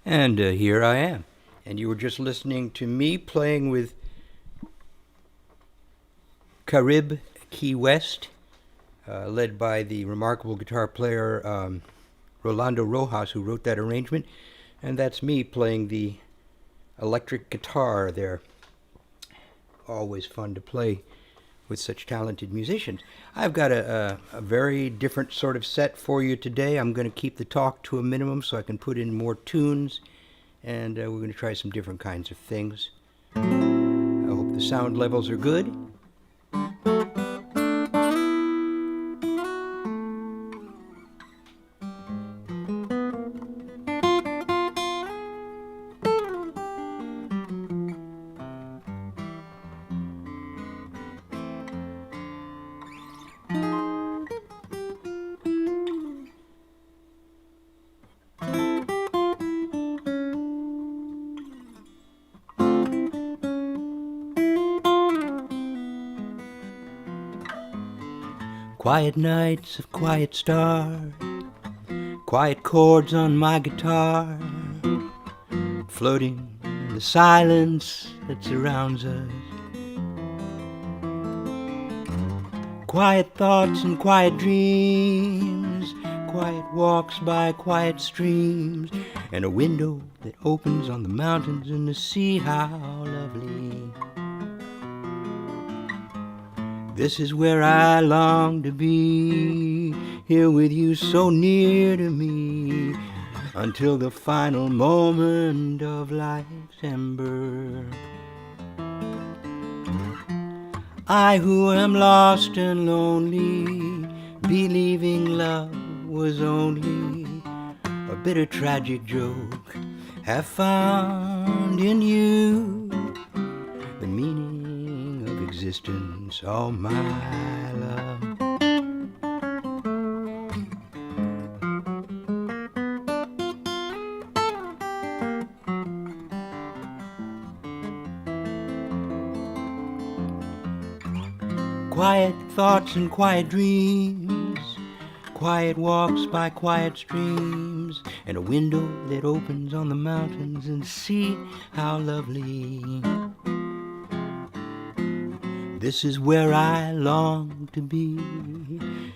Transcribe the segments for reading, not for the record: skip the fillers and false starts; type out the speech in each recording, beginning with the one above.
And here I am. And you were just listening to me playing with Carib Key West, led by the remarkable guitar player Rolando Rojas, who wrote that arrangement. And that's me playing the electric guitar there. Always fun to play with such talented musicians. I've got a very different sort of set for you today. I'm going to keep the talk to a minimum so I can put in more tunes, and we're going to try some different kinds of things. I hope the sound levels are good. Quiet nights of quiet stars, quiet chords on my guitar, floating in the silence that surrounds us. Quiet thoughts and quiet dreams, quiet walks by quiet streams, and a window that opens on the mountains and the sea. How lovely. This is where I long to be, here with you so near to me, until the final moment of life's ember. I who am lost and lonely, believing love was only a bitter tragic joke, have found in you the meaning of existence, all my love. Quiet thoughts and quiet dreams, quiet walks by quiet streams, and a window that opens on the mountains and sea. How lovely. This is where I long to be,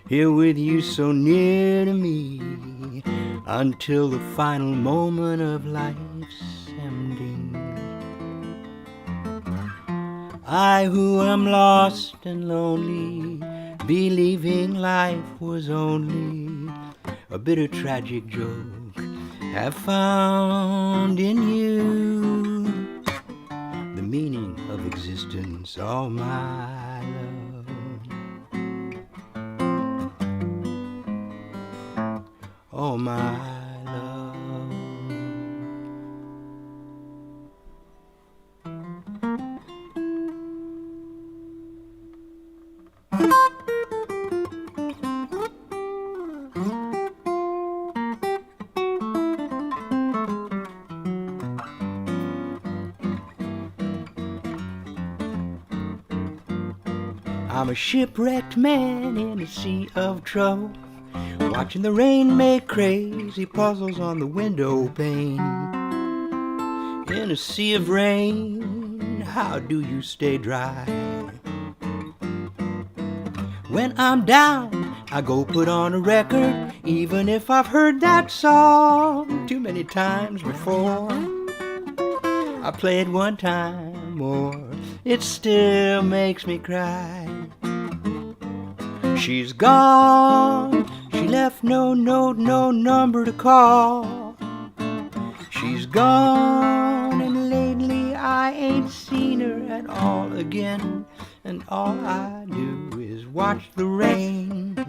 here with you so near to me, until the final moment of life's ending. I who am lost and lonely, believing life was only a bitter tragic joke, have found in you the meaning of existence, all my love, all my love. I'm a shipwrecked man in a sea of trouble, watching the rain make crazy puzzles on the window pane. In a sea of rain, how do you stay dry? When I'm down, I go put on a record, even if I've heard that song too many times before. I play it one time more, it still makes me cry. She's gone, she left no note, no number to call. She's gone, and lately I ain't seen her at all again, and all I do is watch the rain.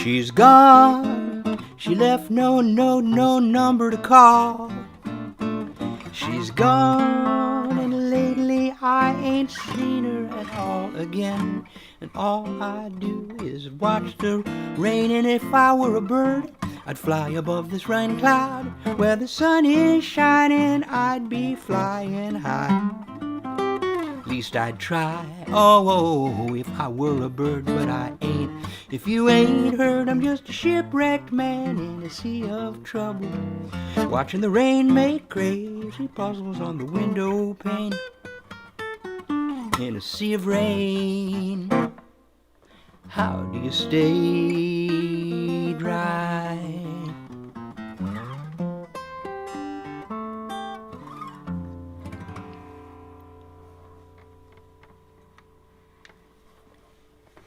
She's gone, she left no note, no number to call. She's gone, and lately I ain't seen her at all again, and all I do is watch the rain. And if I were a bird, I'd fly above this rain cloud. Where the sun is shining, I'd be flying high. Least I'd try, oh, if I were a bird, but I ain't. If you ain't heard, I'm just a shipwrecked man in a sea of trouble, watching the rain make crazy puzzles on the window pane. In a sea of rain, how do you stay dry?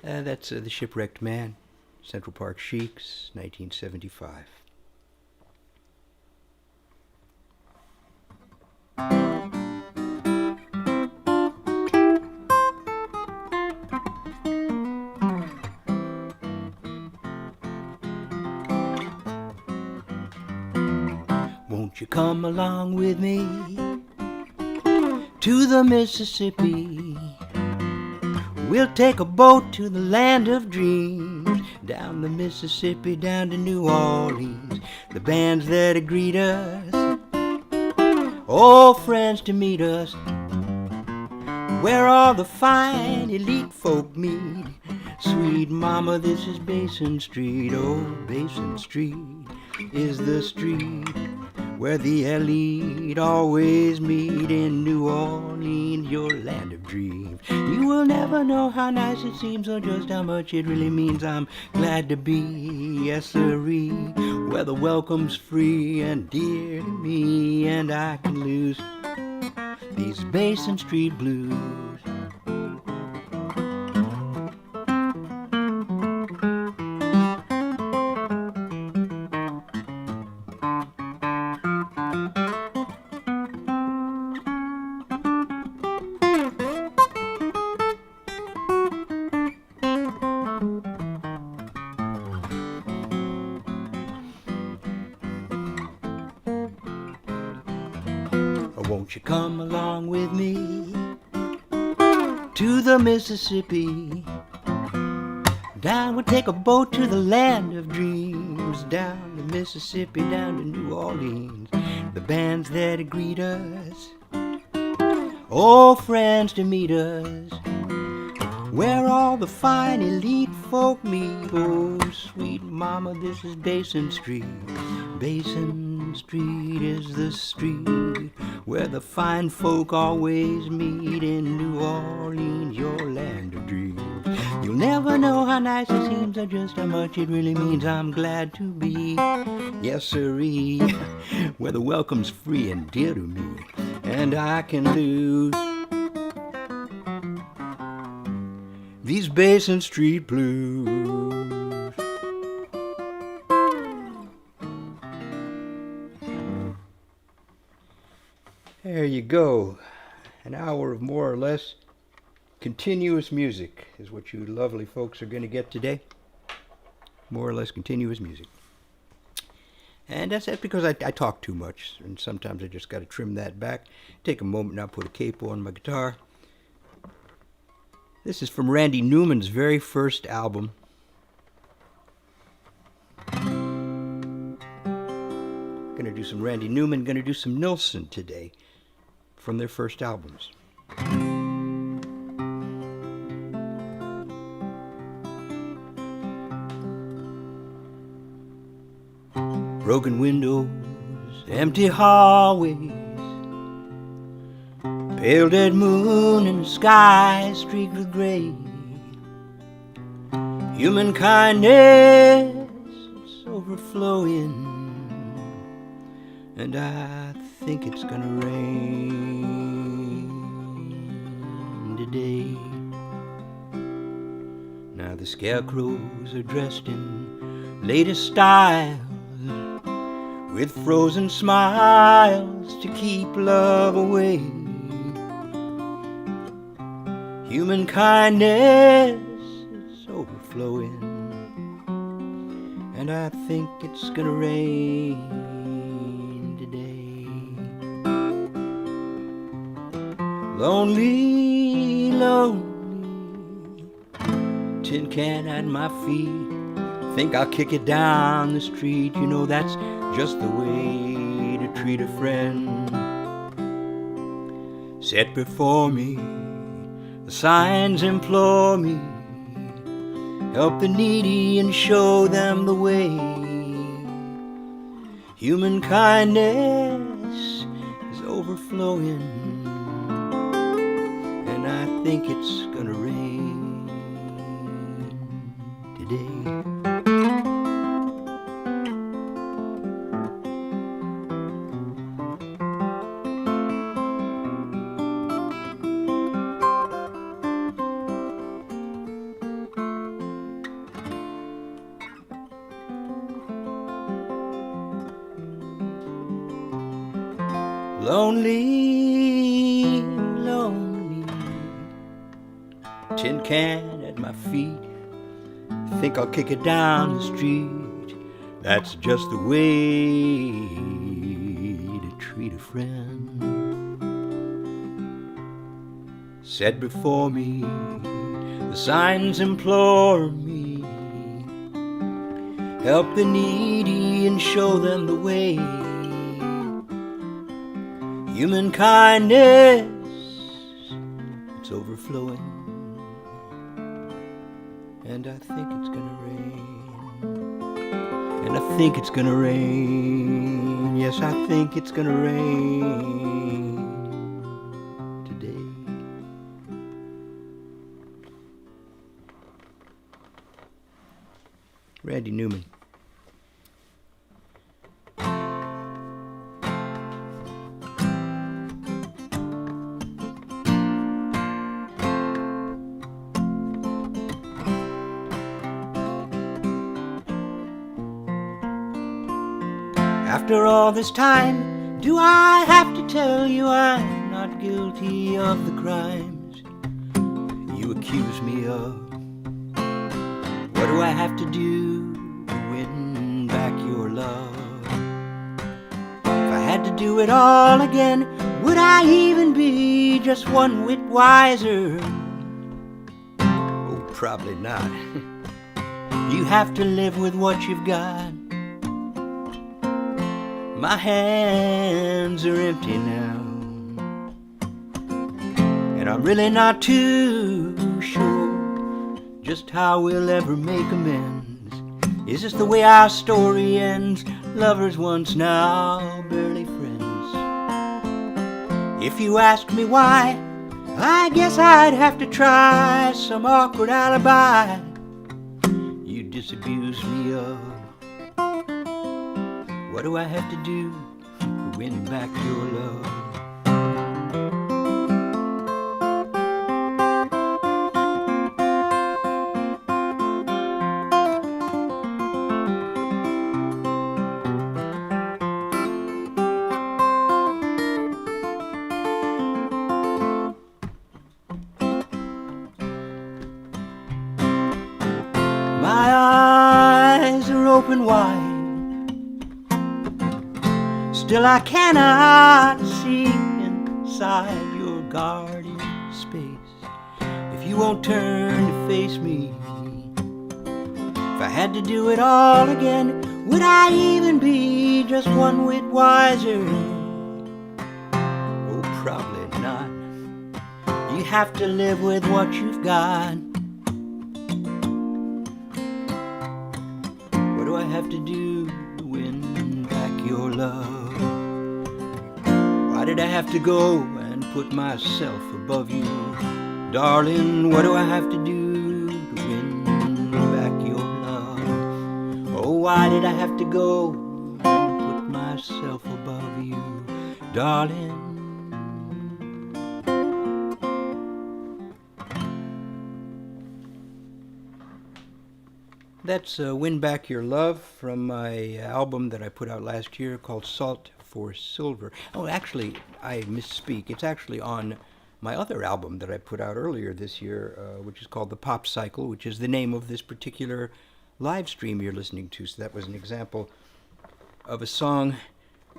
That's The Shipwrecked Man, Central Park Sheiks, 1975. Won't you come along with me to the Mississippi. We'll take a boat to the land of dreams, down the Mississippi, down to New Orleans. The bands that greet us, old friends to meet us, where all the fine elite folk meet. Sweet mama, this is Basin Street. Oh, Basin Street is the street where the elite always meet. In New Orleans, your land of dreams. You will never know how nice it seems or just how much it really means. I'm glad to be, yes sirree, where the welcome's free and dear to me, and I can lose these Basin Street blues. Won't you come along with me to the Mississippi? Down, we'll take a boat to the land of dreams, down the Mississippi, down to New Orleans. The bands that greet us, old friends to meet us, where all the fine elite folk meet. Oh, sweet mama, this is Basin Street. Basin Street is the street where the fine folk always meet. In New Orleans, your land of dreams. You'll never know how nice it seems or just how much it really means. I'm glad to be, yes sirree, where the welcome's free and dear to me, and I can lose these Basin Street blues. There you go. An hour of more or less continuous music is what you lovely folks are going to get today. More or less continuous music. And that's because I talk too much, and sometimes I just got to trim that back. Take a moment now, put a capo on my guitar. This is from Randy Newman's very first album. Gonna do some Randy Newman, gonna do some Nilsson today from their first albums. Broken windows, empty hallways, pale dead moon in the sky streaked with gray. Human kindness is overflowing, and I think it's gonna rain today. Now the scarecrows are dressed in latest style, with frozen smiles to keep love away. Human kindness is overflowing, and I think it's gonna rain today. Lonely, lonely, tin can at my feet. Think I'll kick it down the street. You know that's just the way to treat a friend. Set before me, the signs implore me, help the needy and show them the way. Human kindness is overflowing, and I think it's gonna rain today. Lonely, lonely, tin can at my feet. Think I'll kick it down the street. That's just the way to treat a friend. set before me. The signs implore me, help the needy and show them the way. Human kindness, it's overflowing, and I think it's gonna rain. And I think it's gonna rain. Yes, I think it's gonna rain today. Randy Newman. After all this time, do I have to tell you I'm not guilty of the crimes you accuse me of? What do I have to do to win back your love? If I had to do it all again, would I even be just one whit wiser? Oh, probably not. You have to live with what you've got. My hands are empty now, and I'm really not too sure just how we'll ever make amends. Is this the way our story ends? Lovers once, now barely friends. If you ask me why, I guess I'd have to try some awkward alibi you disabuse me of. What do I have to do to win back your love? My eyes are open wide, still I cannot see inside your guarded space. If you won't turn to face me, if I had to do it all again, would I even be just one whit wiser? Oh, probably not. You have to live with what you've got. What do I have to do to win back your love? Why did I have to go and put myself above you? Darling, what do I have to do to win back your love? Oh, why did I have to go and put myself above you? Darling. That's Win Back Your Love from my album that I put out last year called Salt for Silver. Oh, actually, I misspeak. It's actually on my other album that I put out earlier this year, which is called The Pop Cycle, which is the name of this particular live stream you're listening to. So that was an example of a song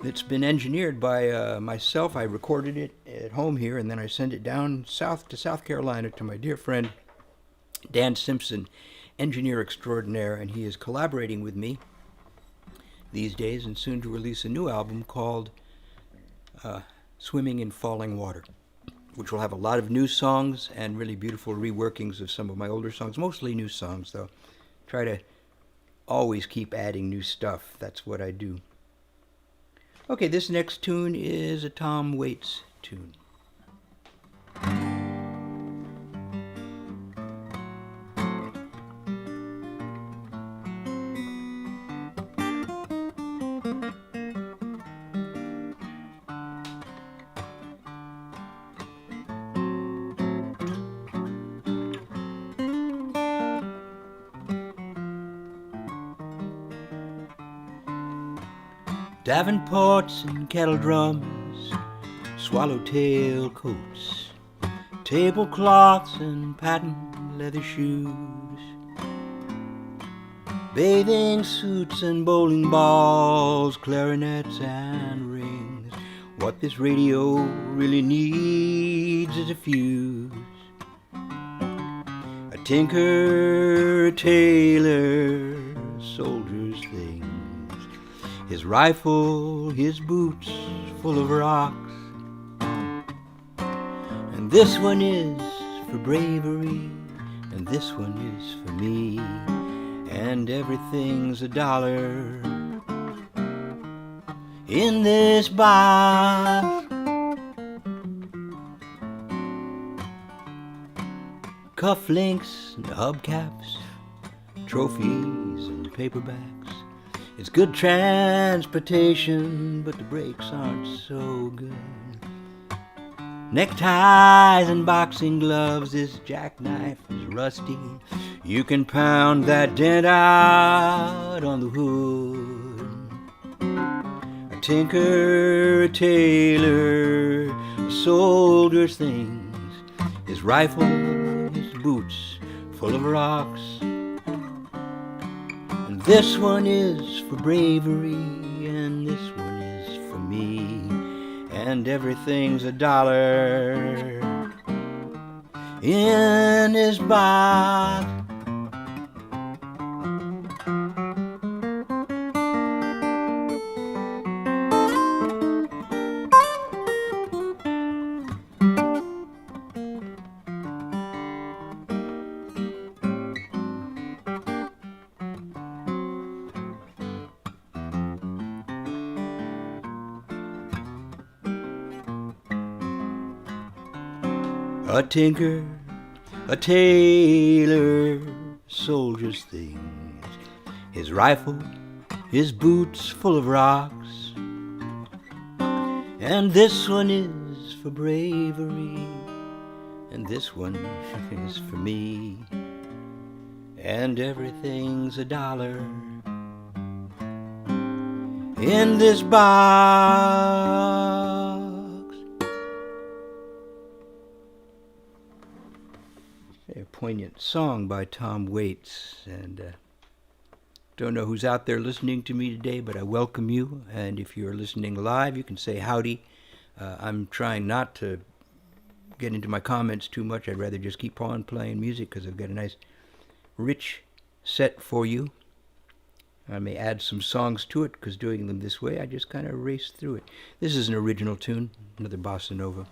that's been engineered by myself. I recorded it at home here, and then I sent it down south to South Carolina to my dear friend Dan Simpson, engineer extraordinaire, and he is collaborating with me these days and soon to release a new album called Swimming in Falling Water, which will have a lot of new songs and really beautiful reworkings of some of my older songs, mostly new songs though. Try to always keep adding new stuff. That's what I do. Okay, this next tune is a Tom Waits tune. Davenports and kettle drums, swallowtail coats, tablecloths and patent leather shoes, bathing suits and bowling balls, clarinets and rings. What this radio really needs is a fuse. tinker, a tailor, soldier's things, his rifle, his boots full of rocks. And this one is for bravery, and this one is for me, and everything's $1 in this box. Cufflinks and hubcaps, trophies and paperbacks. It's good transportation, but the brakes aren't so good. Neckties and boxing gloves, this jackknife is rusty. You can pound that dent out on the hood. A tinker, a tailor, a soldier's things, his rifle, his boots full of rocks. And this one is for bravery, and this one is for me, and everything's $1 in this box. A tinker, a tailor, soldier's things, his rifle, his boots full of rocks. And this one is for bravery, and this one is for me, and everything's $1 in this box. A poignant song by Tom Waits, and don't know who's out there listening to me today, but I welcome you. And if you're listening live, you can say howdy. I'm trying not to get into my comments too much. I'd rather just keep on playing music because I've got a nice rich set for you. I may add some songs to it because doing them this way I just kind of race through it. This is an original tune, another bossa nova.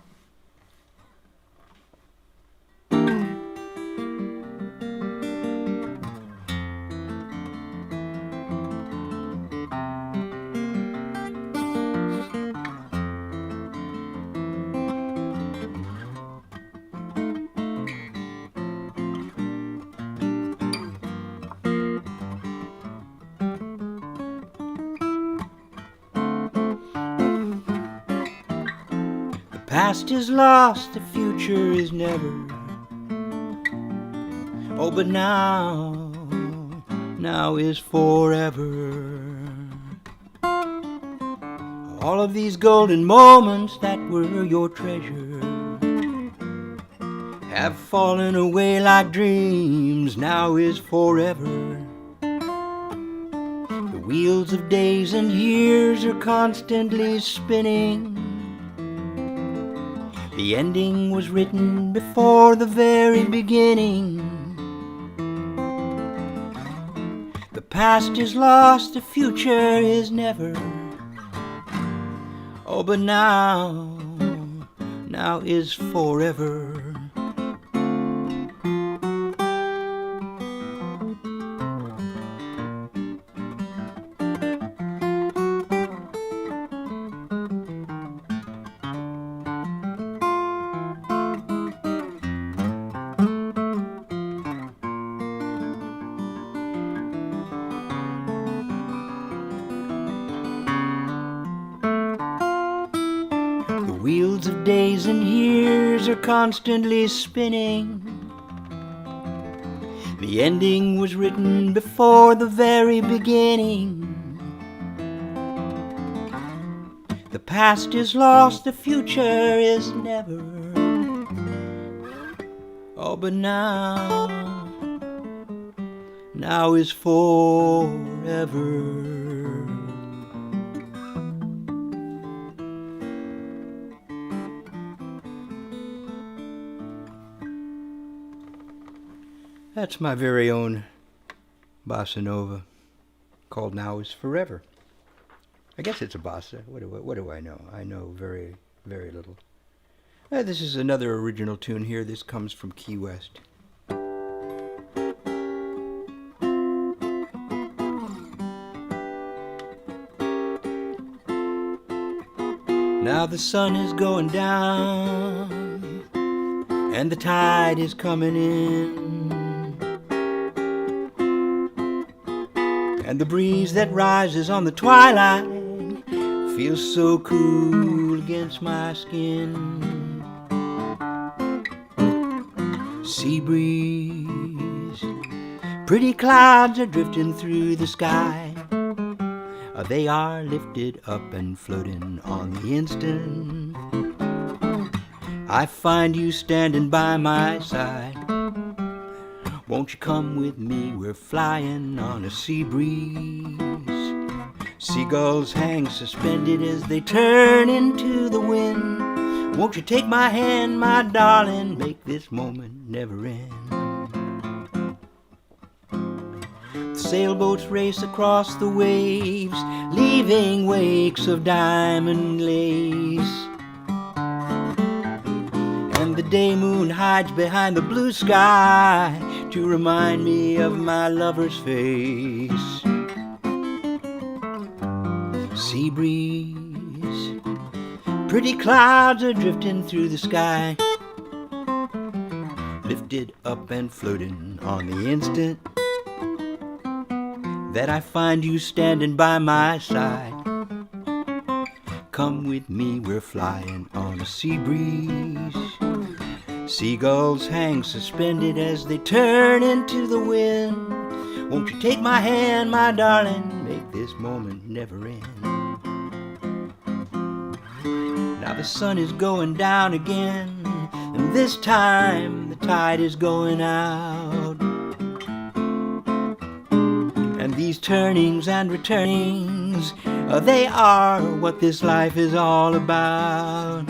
Past is lost, the future is never. Oh, but now is forever. All of these golden moments that were your treasure have fallen away like dreams, now is forever. The wheels of days and years are constantly spinning. The ending was written before the very beginning. The past is lost, the future is never. Oh, but now is forever. Wheels of days and years are constantly spinning. The ending was written before the very beginning. The past is lost, the future is never. Oh, but now is forever. That's my very own bossa nova called Now Is Forever. I guess it's a bossa. What do I know? I know very, very little. This is another original tune here. This comes from Key West. Now the sun is going down and the tide is coming in, and the breeze that rises on the twilight feels so cool against my skin. Sea breeze, pretty clouds are drifting through the sky. They are lifted up and floating on the instant. I find you standing by my side. Won't you come with me? We're flying on a sea breeze. Seagulls hang suspended as they turn into the wind. Won't you take my hand, my darling, make this moment never end. Sailboats race across the waves, leaving wakes of diamond lace. And the day moon hides behind the blue sky to remind me of my lover's face. Sea breeze, pretty clouds are drifting through the sky, lifted up and floating on the instant that I find you standing by my side. Come with me, we're flying on a sea breeze. Seagulls hang suspended as they turn into the wind. Won't you take my hand, my darling, make this moment never end. Now the sun is going down again, and this time the tide is going out. And these turnings and returnings, they are what this life is all about.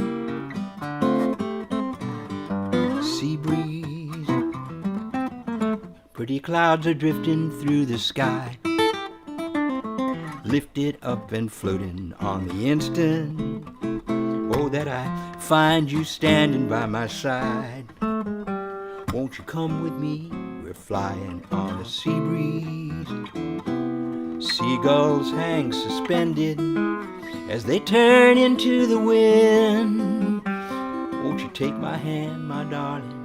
Sea breeze, pretty clouds are drifting through the sky, lifted up and floating on the instant. Oh, that I find you standing by my side. Won't you come with me? We're flying on a sea breeze. Seagulls hang suspended as they turn into the wind. Won't you take my hand, my darling,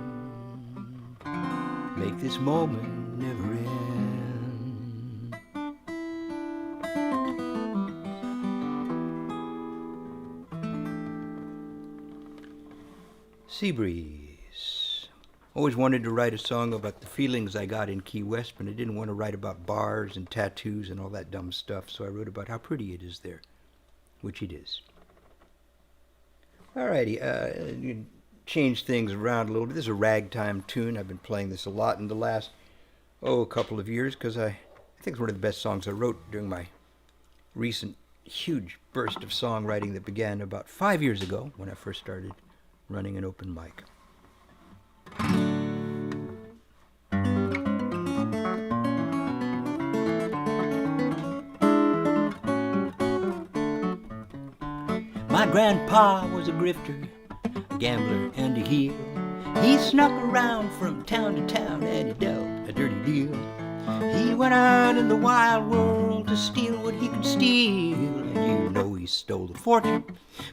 make this moment never end. Sea breeze. Always wanted to write a song about the feelings I got in Key West, but I didn't want to write about bars and tattoos and all that dumb stuff, so I wrote about how pretty it is there, which it is. Alrighty, you change things around a little bit. This is a ragtime tune. I've been playing this a lot in the last, a couple of years, because I think it's one of the best songs I wrote during my recent huge burst of songwriting that began about 5 years ago when I first started running an open mic. My grandpa was a grifter, a gambler and a heel. He snuck around from town to town and he dealt a dirty deal. He went out in the wild world to steal what he could steal. And you know he stole a fortune,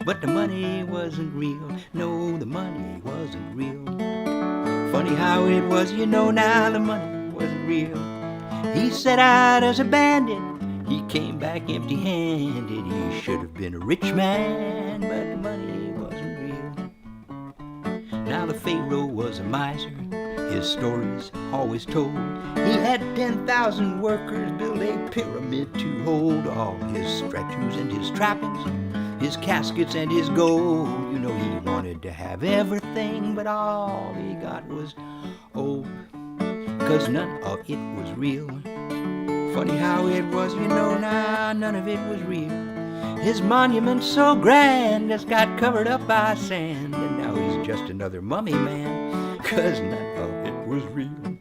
but the money wasn't real. No, the money wasn't real. Funny how it was, you know now the money wasn't real. He set out as a bandit, he came back empty-handed. He should have been a rich man, but the money wasn't real. Now the Pharaoh was a miser, his stories always told. He had 10,000 workers build a pyramid to hold all his statues and his trappings, his caskets and his gold. You know he wanted to have everything, but all he got was old, 'cause none of it was real. Funny how it was, you know now, none of it was real. His monument so grand just got covered up by sand, and now he's just another mummy man, 'cause none of it was real.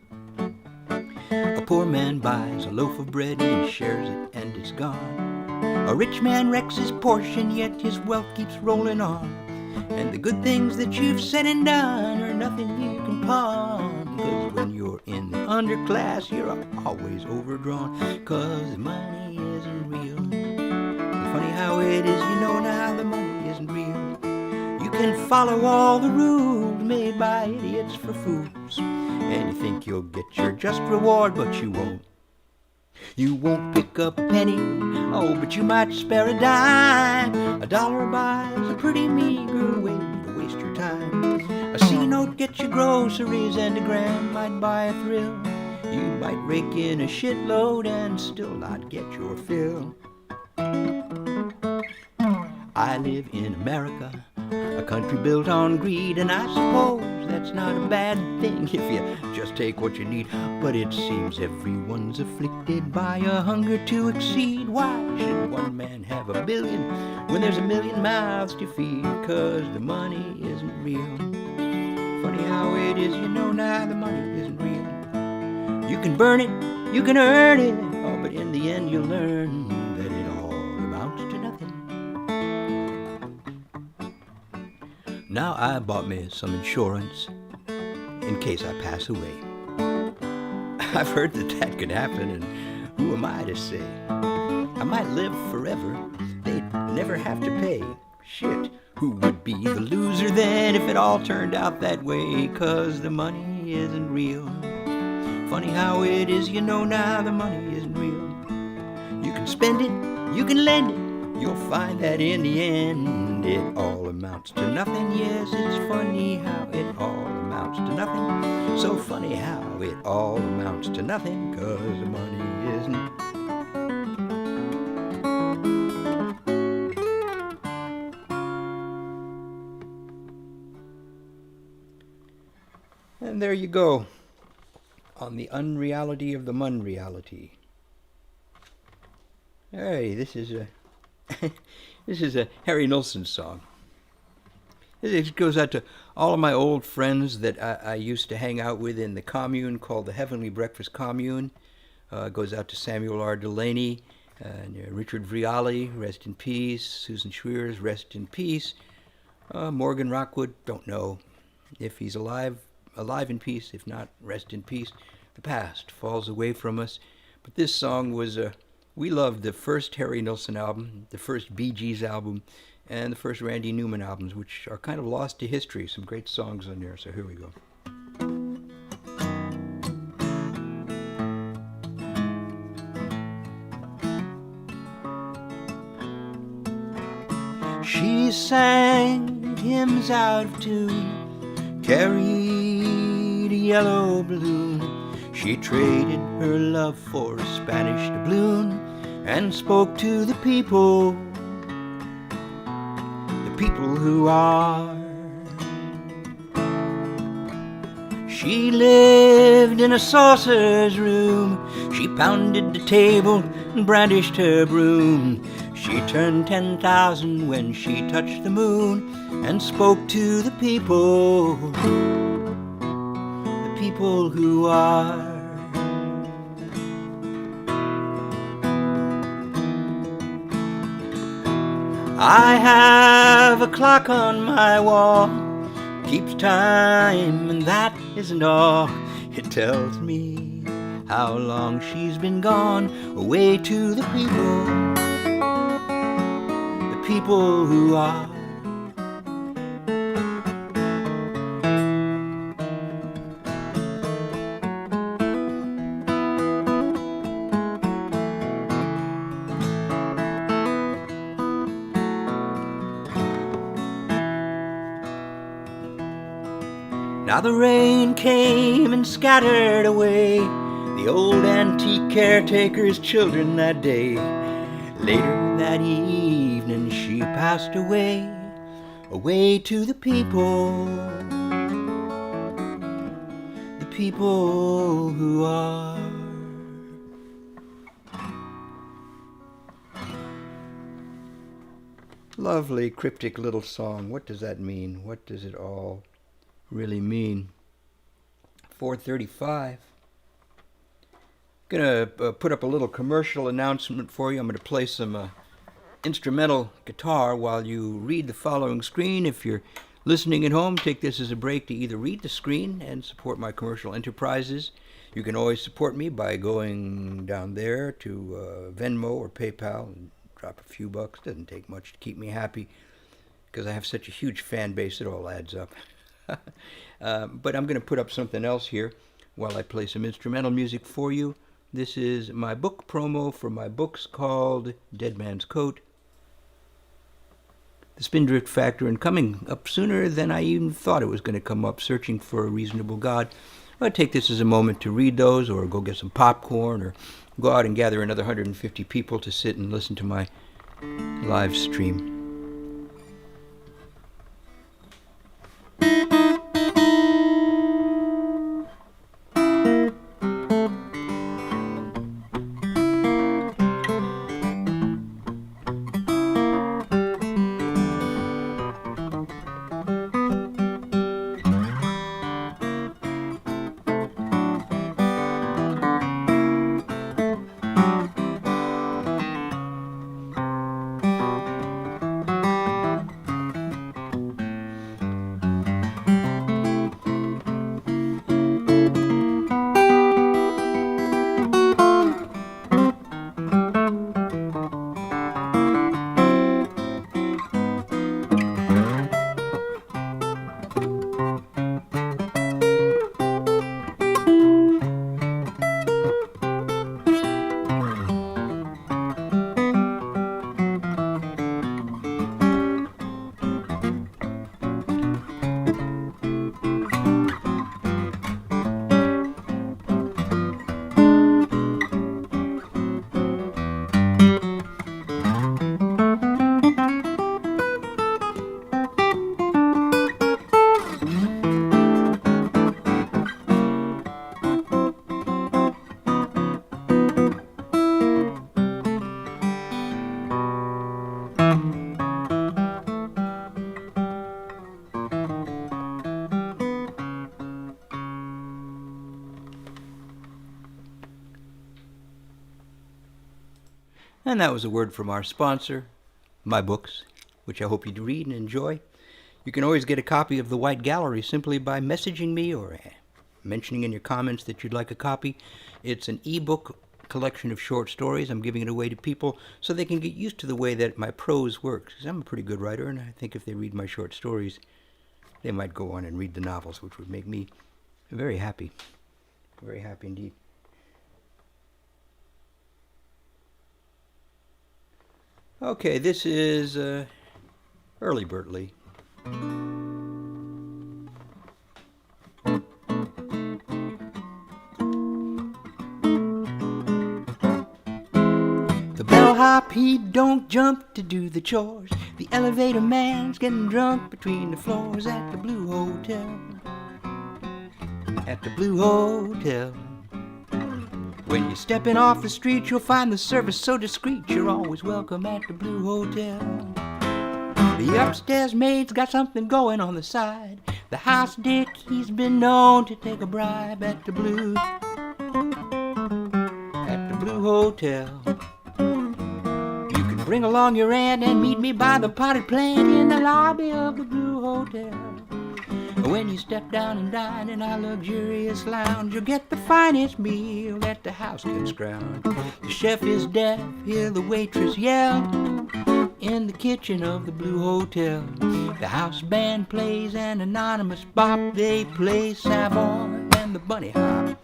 poor man buys a loaf of bread and he shares it and it's gone. A rich man wrecks his portion, yet his wealth keeps rolling on. And the good things that you've said and done are nothing you can pawn. 'Cause when you're in the underclass, you're always overdrawn. 'Cause the money isn't real. Funny how it is, you know now the money isn't real. You can follow all the rules made by idiots for fools, and you think you'll get your just reward, but you won't. You won't pick up a penny, oh, but you might spare a dime. A dollar buys a pretty meager way to waste your time. A C note gets you groceries, and a gram might buy a thrill. You might rake in a shitload and still not get your fill. I live in America, a country built on greed, and I suppose that's not a bad thing if you just take what you need. But it seems everyone's afflicted by a hunger to exceed. Why should one man have a billion when there's a million mouths to feed? 'Cause the money isn't real. Funny how it is, you know now the money isn't real. You can burn it, you can earn it, oh, but in the end you'll learn that it all amounts to nothing. Now I bought me some insurance in case I pass away. I've heard that could happen, and who am I to say? I might live forever, they'd never have to pay. Shit, who would be the loser then if it all turned out that way? 'Cause the money isn't real. Funny how it is, you know now the money isn't real. You can spend it, you can lend it, you'll find that in the end it all amounts to nothing. Yes, it's funny how it all amounts to nothing. So funny how it all amounts to nothing, 'cause the money isn't. And there you go, on the unreality of the mun-reality. Hey, this is a this is a Harry Nilsson song. It goes out to all of my old friends that I used to hang out with in the commune called the Heavenly Breakfast Commune. It goes out to Samuel R. Delaney, and Richard Vriali, rest in peace. Susan Schweers, rest in peace. Morgan Rockwood, don't know if he's alive in peace. If not, rest in peace. The past falls away from us. But this song was we loved the first Harry Nilsson album, the first Bee Gees album, and the first Randy Newman albums, which are kind of lost to history. Some great songs on there, so here we go. She sang hymns out of tune, carried a yellow balloon. She traded her love for a Spanish doubloon and spoke to the people who are. She lived in a saucer's room. She pounded the table and brandished her broom. She turned 10,000 when she touched the moon and spoke to the people who are. I have a clock on my wall, keeps time, and that isn't all. It tells me how long she's been gone, away to the people who are. Now the rain came and scattered away the old antique caretaker's children that day. Later that evening she passed away, away to the people who are. Lovely cryptic little song. What does that mean? What does it all really mean? 4:35. Gonna put up a little commercial announcement for you. I'm gonna play some instrumental guitar while you read the following screen. If you're listening at home, take this as a break to either read the screen and support my commercial enterprises. You can always support me by going down there to Venmo or PayPal and drop a few bucks. Doesn't take much to keep me happy because I have such a huge fan base, it all adds up. But I'm going to put up something else here while I play some instrumental music for you. This is my book promo for my books called Dead Man's Coat, The Spindrift Factor, and coming up sooner than I even thought it was going to come up, Searching for a Reasonable God. I'll take this as a moment to read those, or go get some popcorn, or go out and gather another 150 people to sit and listen to my live stream. And that was a word from our sponsor, my books, which I hope you read and enjoy. You can always get a copy of The White Gallery simply by messaging me or mentioning in your comments that you'd like a copy. It's an ebook collection of short stories. I'm giving it away to people so they can get used to the way that my prose works. Because I'm a pretty good writer, and I think if they read my short stories, they might go on and read the novels, which would make me very happy. Very happy indeed. Okay, this is early Bert Lee. The bellhop, he don't jump to do the chores. The elevator man's getting drunk between the floors at the Blue Hotel. At the Blue Hotel. When you're stepping off the street, you'll find the service so discreet. You're always welcome at the Blue Hotel. The upstairs maid's got something going on the side. The house dick, he's been known to take a bribe at the Blue Hotel. You can bring along your aunt and meet me by the potted plant in the lobby of the Blue Hotel. When you step down and dine in our luxurious lounge, you'll get the finest meal that the house can scrounge. The chef is deaf, hear the waitress yell in the kitchen of the Blue Hotel. The house band plays an anonymous bop. They play Savoy and the Bunny Hop.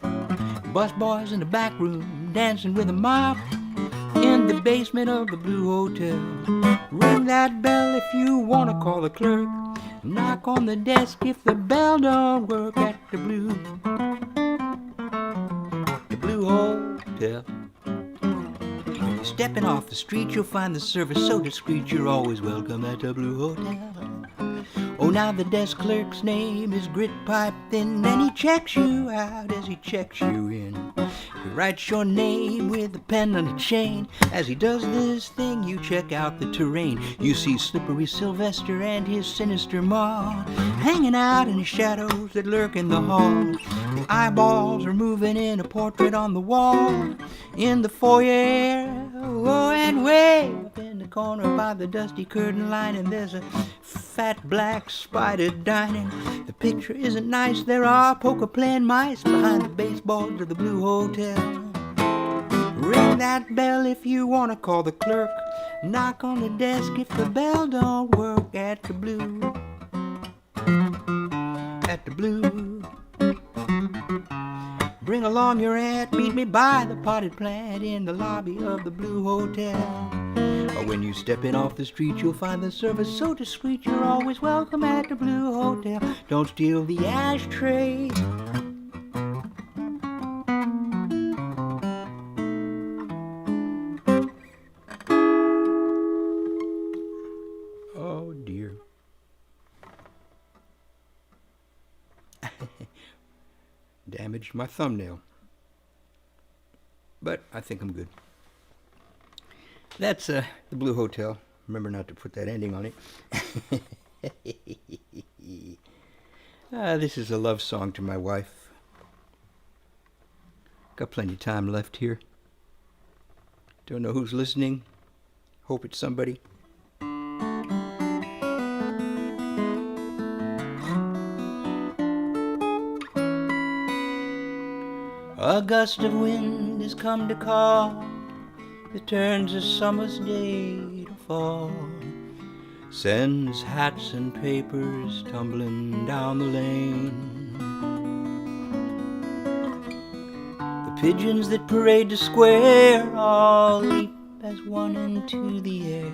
Bus boys in the back room dancing with a mop in the basement of the Blue Hotel. Ring that bell if you want to call the clerk. Knock on the desk if the bell don't work at the Blue Hotel. When you're stepping off the street, you'll find the service so discreet. You're always welcome at the Blue Hotel. Oh, now the desk clerk's name is Grit Pipe Thin, and he checks you out as he checks you in. He writes your name with a pen on a chain. As he does this thing, you check out the terrain. You see slippery Sylvester and his sinister maw hanging out in the shadows that lurk in the hall. The eyeballs are moving in a portrait on the wall. In the foyer, oh, and way up in the corner by the dusty curtain lining, there's a fat black spider dining. The picture isn't nice, there are poker playing mice behind the baseboards of the Blue Hotel. Ring that bell if you want to call the clerk. Knock on the desk if the bell don't work at the Blue. At the Blue. Bring along your aunt, meet me by the potted plant in the lobby of the Blue Hotel. Or when you step in off the street, you'll find the service so discreet. You're always welcome at the Blue Hotel. Don't steal the ashtray. Oh dear. Damaged my thumbnail. But I think I'm good. That's the Blue Hotel. Remember not to put that ending on it. This is a love song to my wife. Got plenty of time left here. Don't know who's listening. Hope it's somebody. A gust of wind has come to call, that turns a summer's day to fall, sends hats and papers tumbling down the lane. The pigeons that parade the square all leap as one into the air,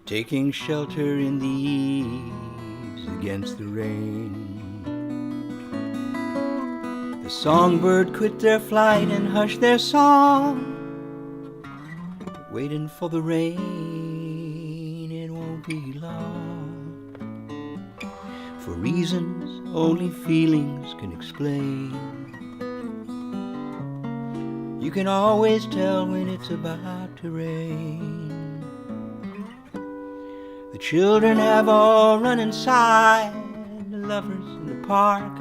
taking shelter in the eaves against the rain. The songbird quit their flight and hushed their song, waiting for the rain. It won't be long, for reasons only feelings can explain. You can always tell when it's about to rain. The children have all run inside, the lovers in the park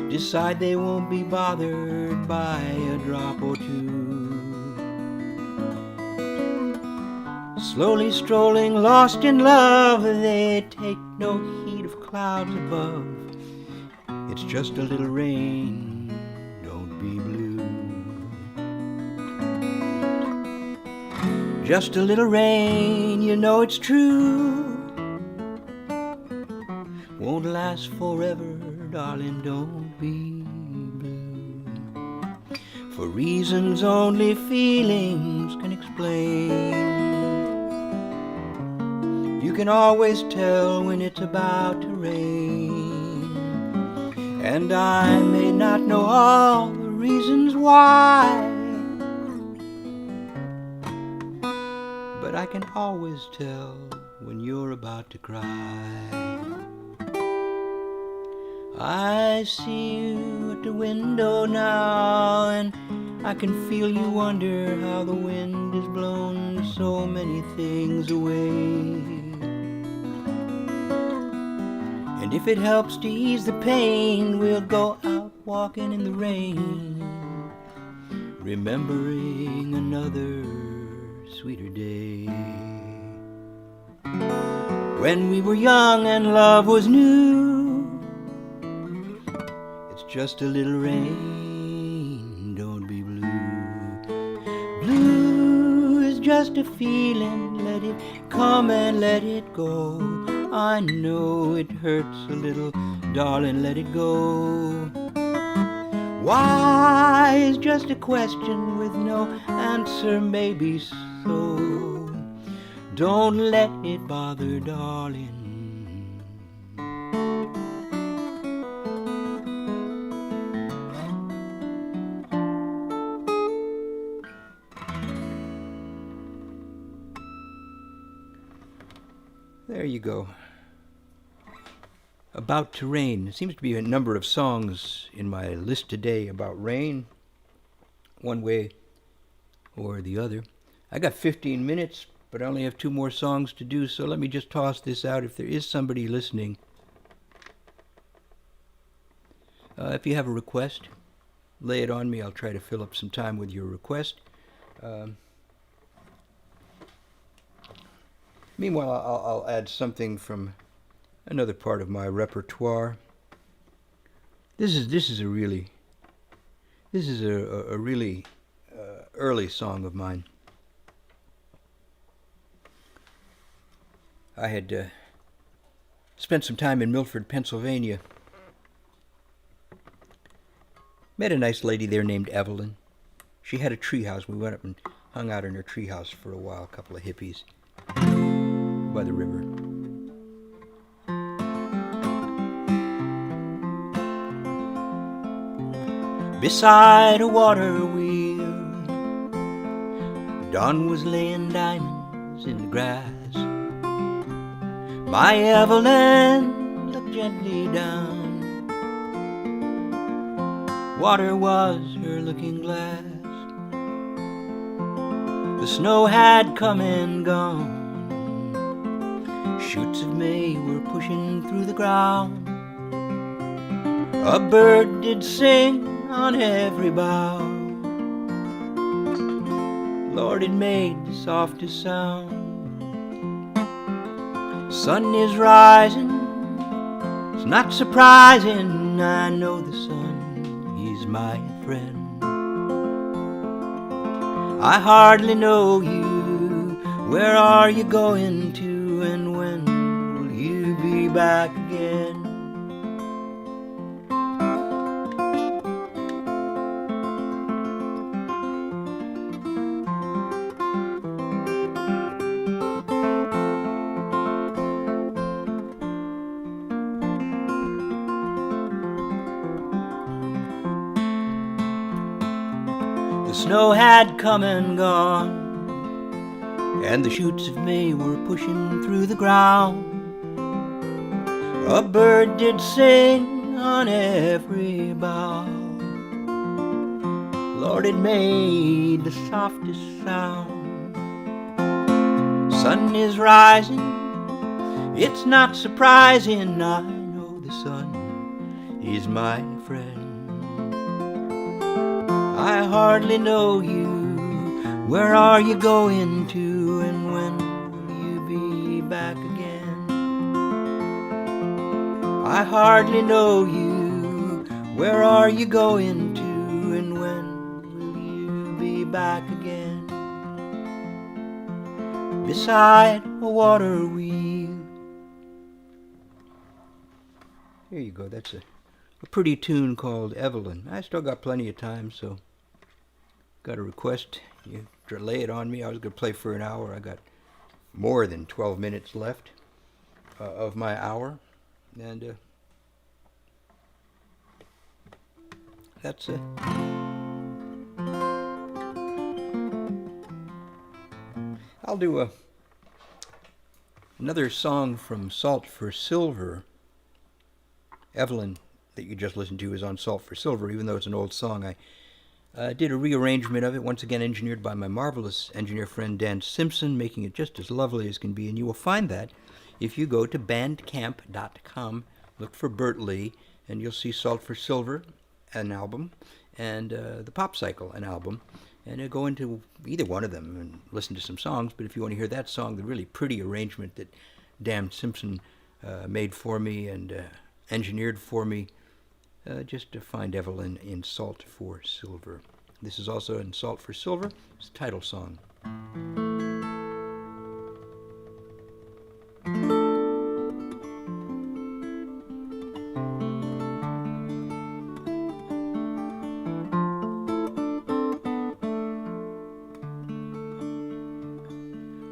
decide they won't be bothered by a drop or two. Slowly strolling, lost in love, they take no heed of clouds above. It's just a little rain, don't be blue. Just a little rain, you know it's true. Won't last forever, darling, don't be blue. For reasons only feelings can explain. You can always tell when it's about to rain. And I may not know all the reasons why, but I can always tell when you're about to cry. I see you at the window now, and I can feel you wonder how the wind has blown so many things away. And if it helps to ease the pain, we'll go out walking in the rain, remembering another sweeter day. When we were young and love was new, just a little rain, don't be blue. Blue is just a feeling, let it come and let it go. I know it hurts a little, darling, let it go. Why is just a question with no answer, maybe so. Don't let it bother, darling. There you go. About to rain. There seems to be a number of songs in my list today about rain. one way or the other. I got 15 minutes, but I only have 2 more songs to do, so let me just toss this out. If there is somebody listening, if you have a request, lay it on me. I'll try to fill up some time with your request. Meanwhile, I'll add something from another part of my repertoire. This is a really early song of mine. I had spent some time in Milford, Pennsylvania. Met a nice lady there named Evelyn. She had a treehouse. We went up and hung out in her treehouse for a while, a couple of hippies, by the river. Beside a water wheel, Dawn was laying diamonds in the grass. My Evelyn looked gently down. Water was her looking glass. The snow had come and gone. Shoots of May were pushing through the ground. A bird did sing on every bough. Lord, it made the softest sound. Sun is rising, it's not surprising. I know the sun, he's my friend. I hardly know you, where are you going to, and when will you be back again? The snow had come and gone, and the shoots of May were pushing through the ground. A bird did sing on every bough. Lord, it made the softest sound. Sun is rising, it's not surprising. I know the sun is my friend. I hardly know you, where are you going to, and when will you be back again? I hardly know you, where are you going to, and when will you be back again? Beside a water wheel. There you go, that's a pretty tune called Evelyn. I still got plenty of time, so got a request, you lay it on me. I was going to play for an hour. I got more than 12 minutes left of my hour, and that's it. I'll do another song from Salt for Silver. Evelyn, that you just listened to, is on Salt for Silver, even though it's an old song. I did a rearrangement of it, once again engineered by my marvelous engineer friend Dan Simpson, making it just as lovely as can be. And you will find that if you go to bandcamp.com, look for Bert Lee, and you'll see Salt for Silver, an album, and the Pop Cycle, an album. And go into either one of them and listen to some songs. But if you want to hear that song, the really pretty arrangement that Dan Simpson made for me and engineered for me, just to find Evelyn in Salt for Silver. This is also in Salt for Silver. It's the title song.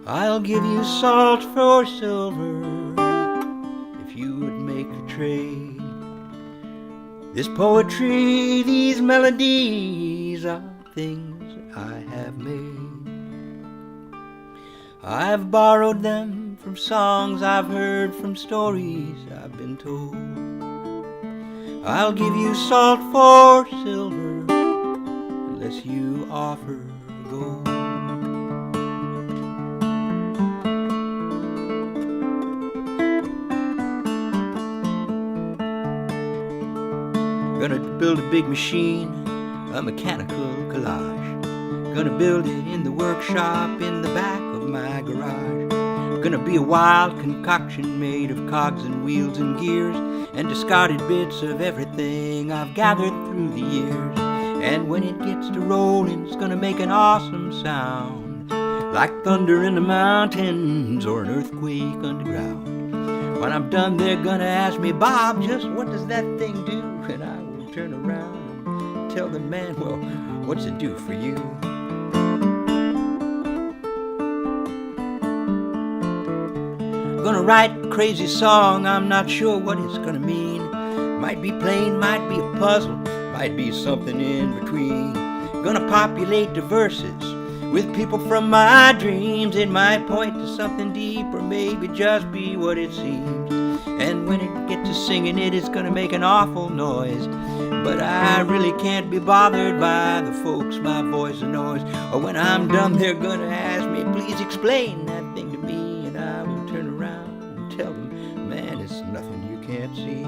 I'll give you salt for silver if you would make a trade. This poetry, these melodies are things I have made. I've borrowed them from songs I've heard, from stories I've been told. I'll give you salt for silver, unless you offer gold. Gonna build a big machine, a mechanical collage. Gonna build it in the workshop in the back of my garage. Gonna be a wild concoction made of cogs and wheels and gears and discarded bits of everything I've gathered through the years. And when it gets to rolling, it's gonna make an awesome sound, like thunder in the mountains or an earthquake underground. When I'm done, they're gonna ask me, Bob, just what does that thing do? And I will turn around and tell them, man, well, what's it do for you? Gonna write a crazy song, I'm not sure what it's gonna mean. Might be plain, might be a puzzle, might be something in between. Gonna populate the verses with people from my dreams. It might point to something deep or maybe just be what it seems. And when it gets to singing it, it's gonna make an awful noise. But I really can't be bothered by the folks my voice annoys. Or when I'm done, they're gonna ask me, please explain that thing to me. And I will turn around and tell them, man, it's nothing you can't see.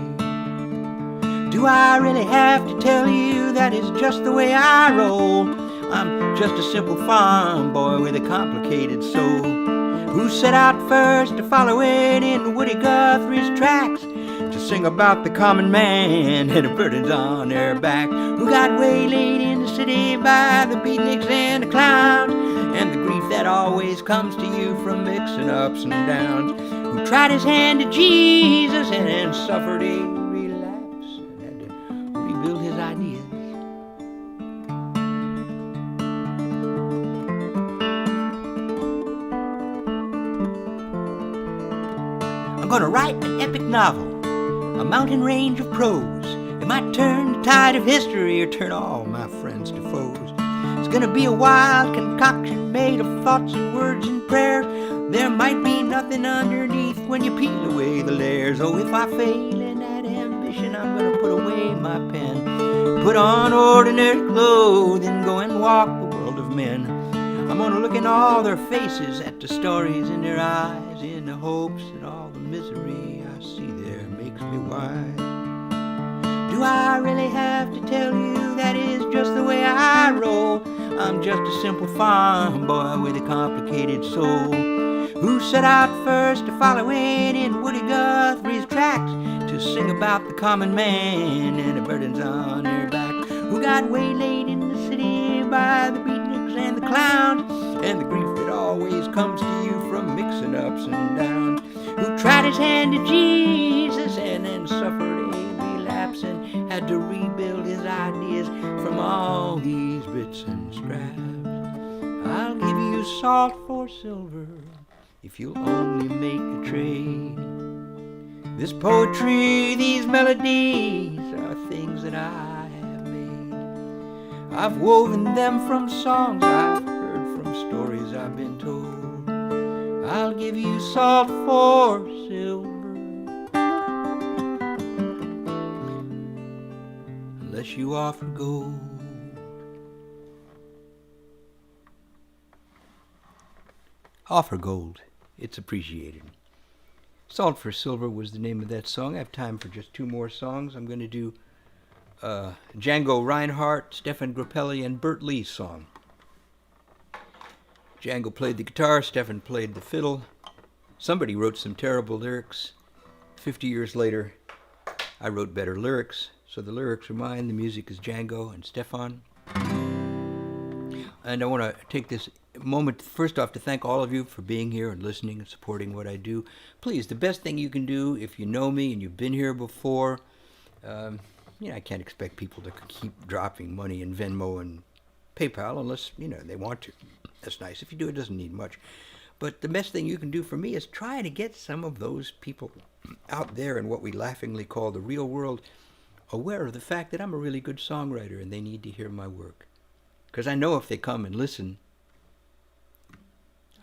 Do I really have to tell you that it's just the way I roll? I'm just a simple farm boy with a complicated soul, who set out first to follow it in Woody Guthrie's tracks, to sing about the common man and the burdens on their back, who got waylaid in the city by the beatniks and the clowns, and the grief that always comes to you from mixing ups and downs, who tried his hand to Jesus and suffered a relapse and had to rebuild his ideas. I'm gonna write an epic novel, a mountain range of prose. It might turn the tide of history or turn all my friends to foes. It's gonna be a wild concoction made of thoughts and words and prayers. There might be nothing underneath when you peel away the layers. Oh, if I fail in that ambition, I'm gonna put away my pen, put on ordinary clothes and go and walk the world of men. I'm gonna look in all their faces, at the stories in their eyes, in the hopes that all the misery I see there makes me wise. Do I really have to tell you that is just the way I roll? I'm just a simple farm boy with a complicated soul, who set out first to follow it in Woody Guthrie's tracks, to sing about the common man and the burdens on their back, who got waylaid in the city by the beatniks and the clowns, and the grief that always comes to you from mixing ups and downs, who tried his hand to Jesus and then suffered a relapse and had to rebuild his ideas from all these bits and scraps. I'll give you salt for silver if you'll only make the trade. This poetry, these melodies are things that I have made. I've woven them from songs I've heard, from stories I've been told. I'll give you salt for silver unless you offer gold. Offer gold. It's appreciated. Salt for Silver was the name of that song. I have time for just two more songs. I'm going to do Django Reinhardt, Stefan Grappelli, and Bert Lee's song. Django played the guitar, Stefan played the fiddle. Somebody wrote some terrible lyrics. 50 years later, I wrote better lyrics. So the lyrics are mine, the music is Django and Stefan. And I want to take this moment, first off, to thank all of you for being here and listening and supporting what I do. Please, the best thing you can do, if you know me and you've been here before, I can't expect people to keep dropping money in Venmo and PayPal unless, they want to. That's nice. If you do, it doesn't need much. But the best thing you can do for me is try to get some of those people out there in what we laughingly call the real world aware of the fact that I'm a really good songwriter and they need to hear my work. Because I know if they come and listen,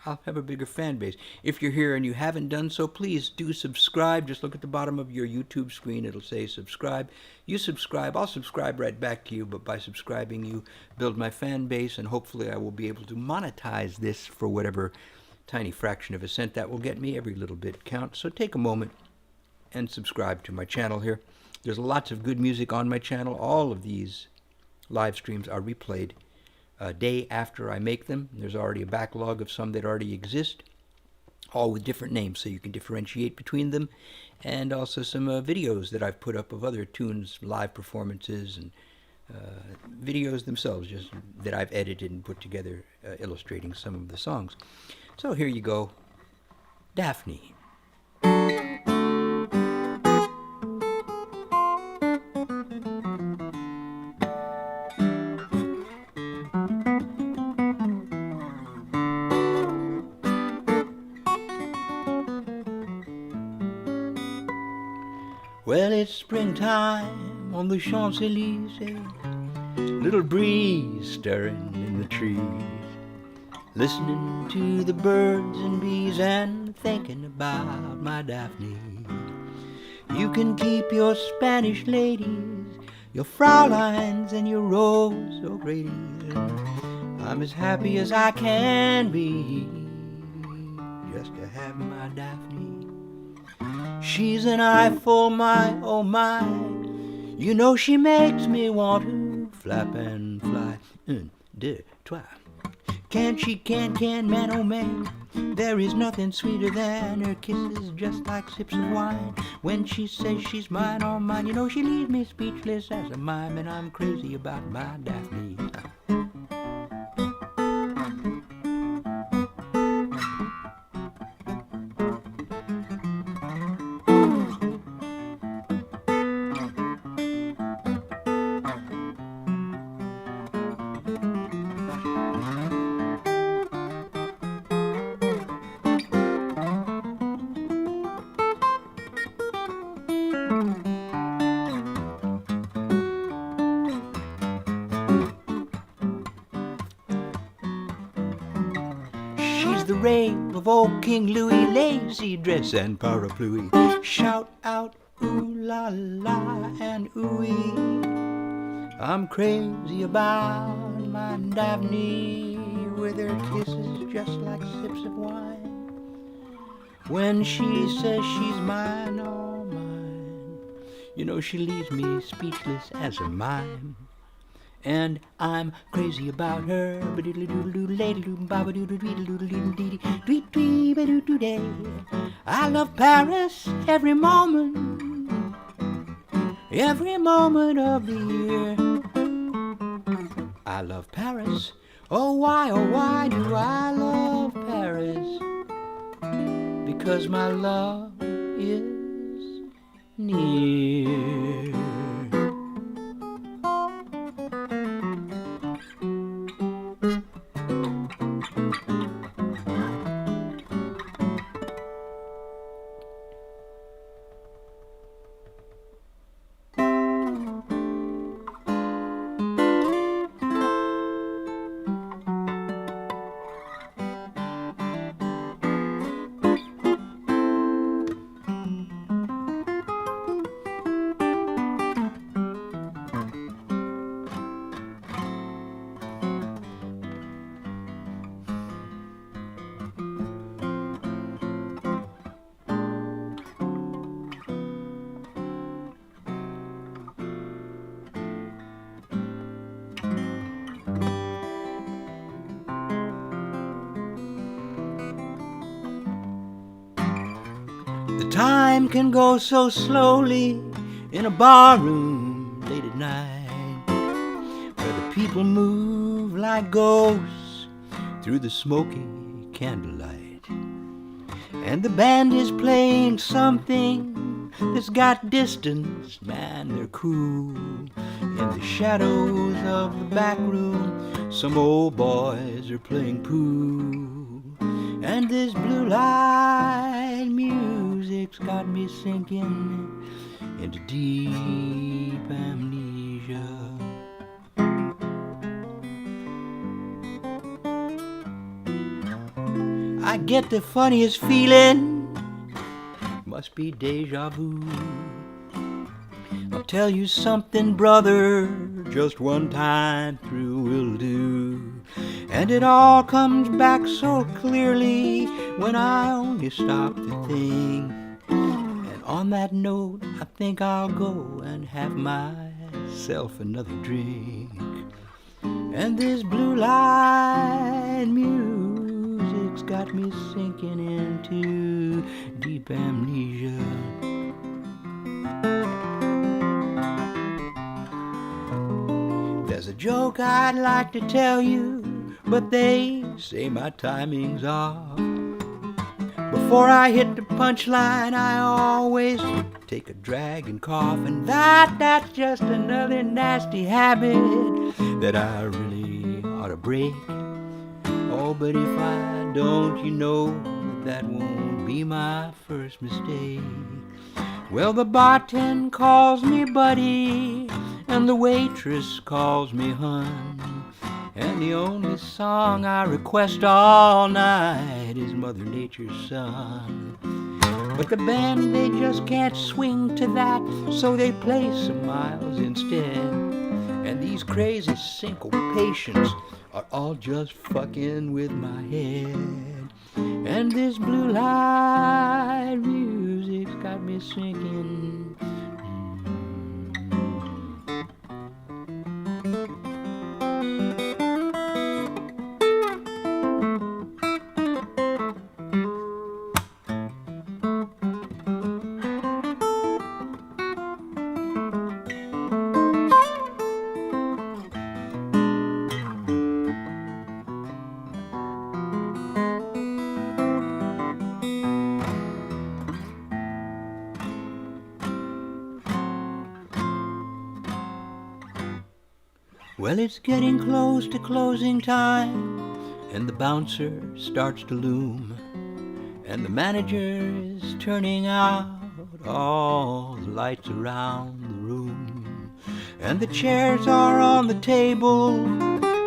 I'll have a bigger fan base. If you're here and you haven't done so, please do subscribe. Just look at the bottom of your YouTube screen. It'll say subscribe. You subscribe, I'll subscribe right back to you, but by subscribing, you build my fan base, and hopefully I will be able to monetize this for whatever tiny fraction of a cent that will get me. Every little bit counts. So take a moment and subscribe to my channel here. There's lots of good music on my channel. All of these live streams are replayed a day after I make them. There's already a backlog of some that already exist, all with different names, so you can differentiate between them, and also some videos that I've put up of other tunes, live performances, and videos themselves, just that I've edited and put together, illustrating some of the songs. So here you go, Daphne. Well, it's springtime on the Champs-Élysées, little breeze stirring in the trees, listening to the birds and bees and thinking about my Daphne. You can keep your Spanish ladies, your Frauleins and your Rose O'Grady's. I'm as happy as I can be just to have my Daphne. She's an eyeful, my, oh my. You know she makes me want to flap and fly. Un, deux, trois. Can she, can, man, oh man. There is nothing sweeter than her kisses, just like sips of wine. When she says she's mine, all mine, you know she leaves me speechless as a mime, and I'm crazy about my Daphne. The reign of old King Louis, lacy dress and parapluie. Shout out, ooh la la and ooey. I'm crazy about my Daphne, with her kisses just like sips of wine. When she says she's mine, all mine, you know she leaves me speechless as a mime. And I'm crazy about her. I love Paris every moment of the year. I love Paris. Oh why do I love Paris? Because my love is near. The time can go so slowly in a barroom late at night, where the people move like ghosts through the smoky candlelight. And the band is playing something that's got distance, man, they're cool. In the shadows of the back room, some old boys are playing pool. And this blue light music's got me sinking into deep amnesia. I get the funniest feeling, must be deja vu. I'll tell you something, brother, just one time through will do. And it all comes back so clearly when I only stop to think. And on that note, I think I'll go and have myself another drink. And this blue light music's got me sinking into deep amnesia. There's a joke I'd like to tell you, but they say my timing's off. Before I hit the punchline, I always take a drag and cough, and that's just another nasty habit that I really ought to break. Oh, but if I don't, you know that won't be my first mistake. Well, the bartender calls me buddy, and the waitress calls me hun, and the only song I request all night is Mother Nature's Son. But the band, they just can't swing to that, so they play some miles instead. And these crazy syncopations are all just fucking with my head. And this blue light music's got me sinking. Well, it's getting close to closing time, and the bouncer starts to loom, and the manager is turning out all the lights around the room, and the chairs are on the table,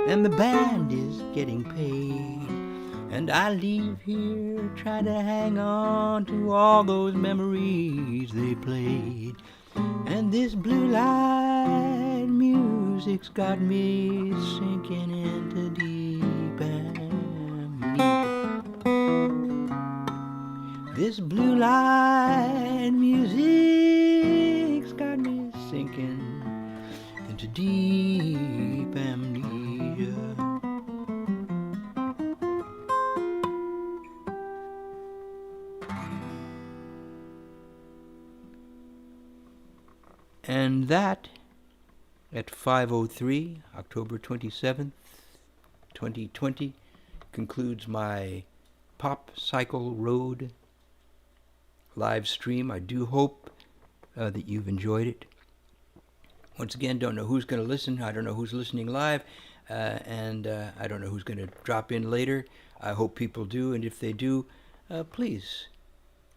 and the band is getting paid, and I leave here trying to hang on to all those memories they played. And this blue light music's got me sinking into deep amnesia. This blue light music's got me sinking into deep amnesia. And that, at 5:03, October 27th, 2020, concludes my Pop Cycle Road live stream. I do hope that you've enjoyed it. Once again, don't know who's going to listen. I don't know who's listening live, and I don't know who's going to drop in later. I hope people do, and if they do, please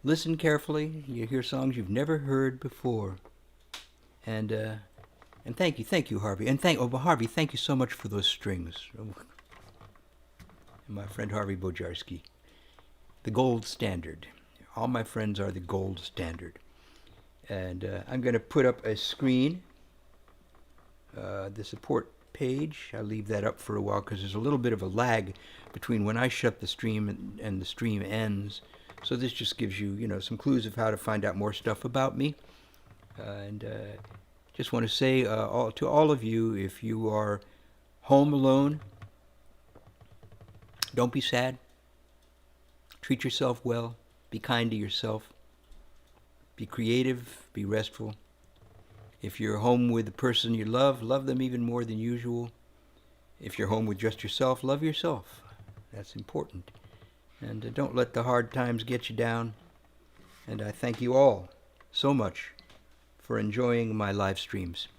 listen carefully. You hear songs you've never heard before. And thank you, Harvey. And Harvey, thank you so much for those strings. And my friend Harvey Bojarski, the gold standard. All my friends are the gold standard. And I'm going to put up a screen, the support page. I'll leave that up for a while because there's a little bit of a lag between when I shut the stream and the stream ends. So this just gives you, some clues of how to find out more stuff about me. And just want to say to all of you, if you are home alone, don't be sad. Treat yourself well. Be kind to yourself. Be creative. Be restful. If you're home with the person you love them even more than usual. If you're home with just yourself, love yourself. That's important. And don't let the hard times get you down. And I thank you all so much for enjoying my live streams.